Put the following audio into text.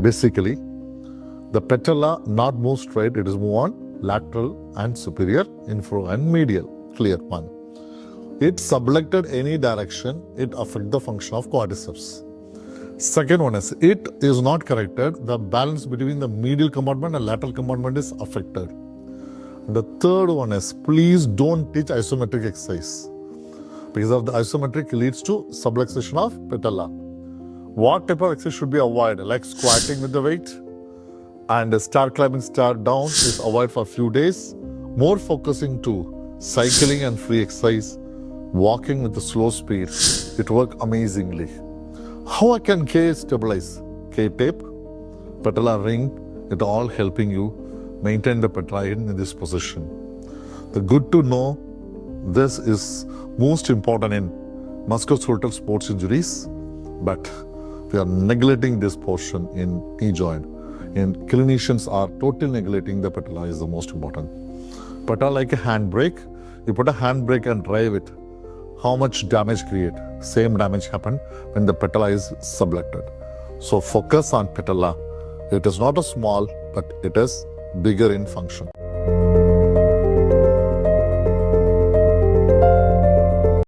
Basically, the patella not move straight, it is move on lateral and superior, inferior and medial. Clear one. It subluxed any direction, it affects the function of quadriceps. Second one is, it is not corrected, the balance between the medial compartment and lateral compartment is affected. The third one is, please don't teach isometric exercise, because of the isometric leads to subluxation of patella. What type of exercise should be avoided? Like squatting with the weight and stair climbing, stair down is avoided for a few days. More focusing to cycling and free exercise, walking with a slow speed. It works amazingly. How I can K stabilize? K tape, patella ring, it all helping you maintain the patella in this position. The good to know, this is most important in musculoskeletal sports injuries, but we are neglecting this portion in knee joint. And clinicians are totally neglecting the patella is the most important. Patella like a handbrake, you put a handbrake and drive it, how much damage create? Same damage happen when the patella is subluxed. So focus on patella. It is not a small, but it is bigger in function.